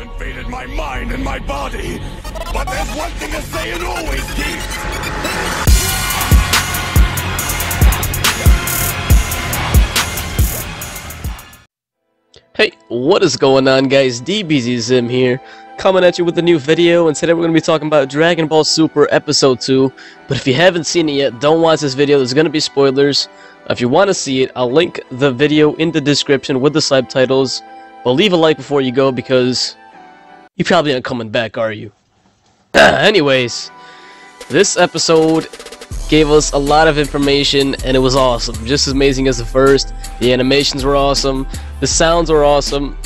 invaded my mind and my body, but there's one thing a Saiyan always keeps. Hey, what is going on, guys? DBZZim here, coming at you with a new video, and today we're going to be talking about Dragon Ball Super Episode 2. But if you haven't seen it yet, don't watch this video, there's going to be spoilers. If you want to see it, I'll link the video in the description with the subtitles. But leave a like before you go, because you probably aren't coming back, are you? Anyways, this episode gave us a lot of information, and it was awesome. Just as amazing as the first. The animations were awesome. The sounds were awesome.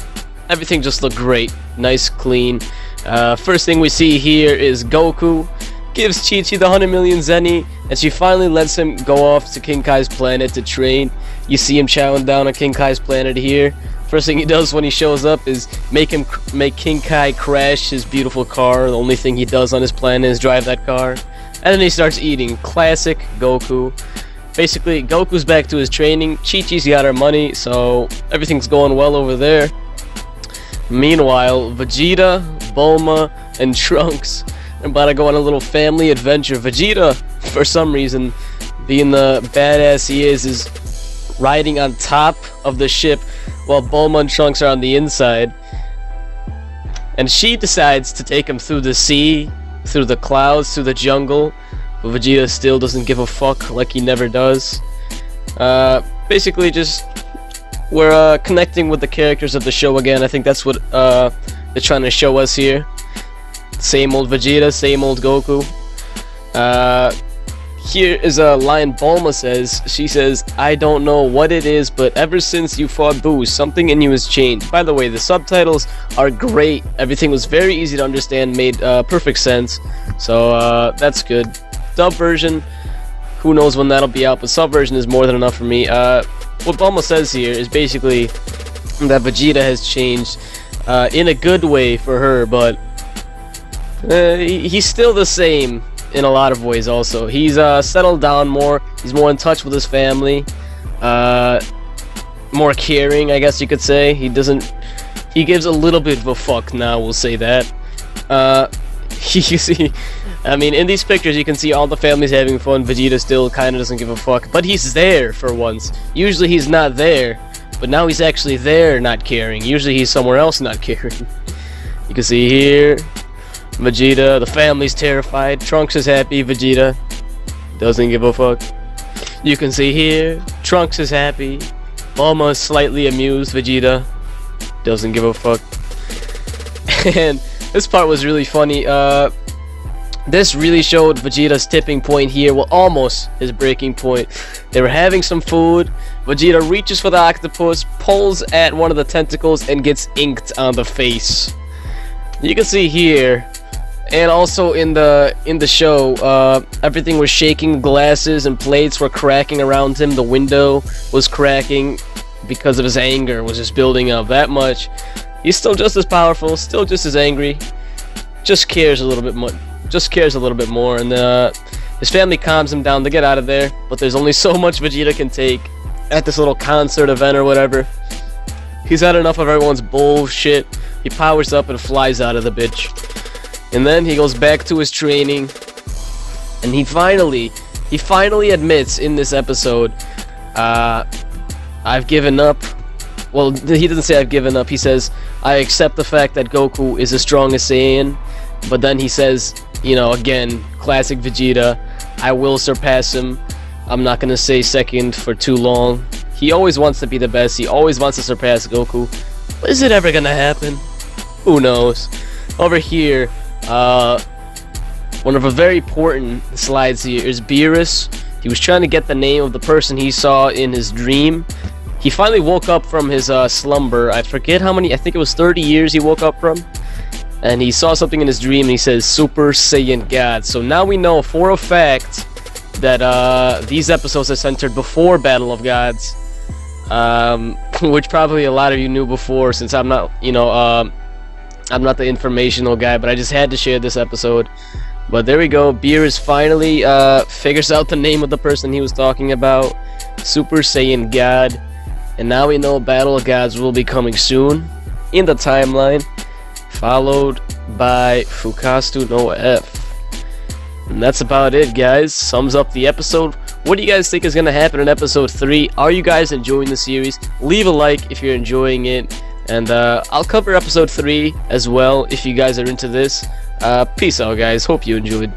Everything just looked great. Nice, clean. First thing we see here is Goku gives Chi-Chi the 100 million Zeni, and she finally lets him go off to King Kai's planet to train. You see him chowing down on King Kai's planet here. First thing he does when he shows up is make King Kai crash his beautiful car. The only thing he does on his planet is drive that car. And then he starts eating. Classic Goku. Basically, Goku's back to his training. Chi-Chi's got her money, so everything's going well over there. Meanwhile, Vegeta, Bulma, and Trunks are about to go on a little family adventure. Vegeta, for some reason, being the badass he is riding on top of the ship while Bulma and Trunks are on the inside. And she decides to take him through the sea, through the clouds, through the jungle. But Vegeta still doesn't give a fuck, like he never does. Basically, just we're connecting with the characters of the show again. I think that's what they're trying to show us here. Same old Vegeta, same old Goku. Here is a line Bulma says. She says, "I don't know what it is, but ever since you fought Boo, something in you has changed." By the way, the subtitles are great. Everything was very easy to understand, made perfect sense. So that's good. Dub version, who knows when that'll be out, but sub version is more than enough for me. What Bulma says here is basically that Vegeta has changed in a good way for her, but he's still the same in a lot of ways also. He's settled down more, he's more in touch with his family, more caring, I guess you could say. He gives a little bit of a fuck now, we'll say that. You see, I mean, in these pictures you can see all the families having fun. Vegeta still kind of doesn't give a fuck, but he's there for once. Usually he's not there, but now he's actually there not caring. Usually he's somewhere else not caring. You can see here, Vegeta, the family's terrified. Trunks is happy, Vegeta doesn't give a fuck. You can see here, Trunks is happy, Bulma is slightly amused, Vegeta doesn't give a fuck. And this part was really funny. This really showed Vegeta's tipping point here. Well, almost his breaking point. They were having some food. Vegeta reaches for the octopus, pulls at one of the tentacles, and gets inked on the face. You can see here, and also in the show, everything was shaking. Glasses and plates were cracking around him. The window was cracking because of his anger. Was just building up that much. He's still just as powerful, still just as angry, just cares a little bit more. And his family calms him down to get out of there. But there's only so much Vegeta can take at this little concert event or whatever. He's had enough of everyone's bullshit. He powers up and flies out of the bitch. And then he goes back to his training, and he finally admits in this episode, I've given up. Well, he doesn't say I've given up. He says, I accept the fact that Goku is the strongest Saiyan. But then he says, you know, again, classic Vegeta, I will surpass him. I'm not going to say second for too long. He always wants to be the best. He always wants to surpass Goku. But is it ever going to happen? Who knows? Over here, one of the very important slides here is Beerus. He was trying to get the name of the person he saw in his dream. He finally woke up from his slumber. I forget how many, I think it was 30 years he woke up from. And he saw something in his dream, and he says, Super Saiyan God. So now we know for a fact that these episodes are centered before Battle of Gods. Which probably a lot of you knew before, since I'm not, you know, I'm not the informational guy, but I just had to share this episode. But there we go, Beerus finally figures out the name of the person he was talking about, Super Saiyan God. And now we know Battle of Gods will be coming soon in the timeline. followed by Fukastu Noah F. And that's about it, guys. Sums up the episode. What do you guys think is going to happen in episode 3? Are you guys enjoying the series? Leave a like if you're enjoying it. And I'll cover episode 3 as well if you guys are into this. Peace out, guys. Hope you enjoyed.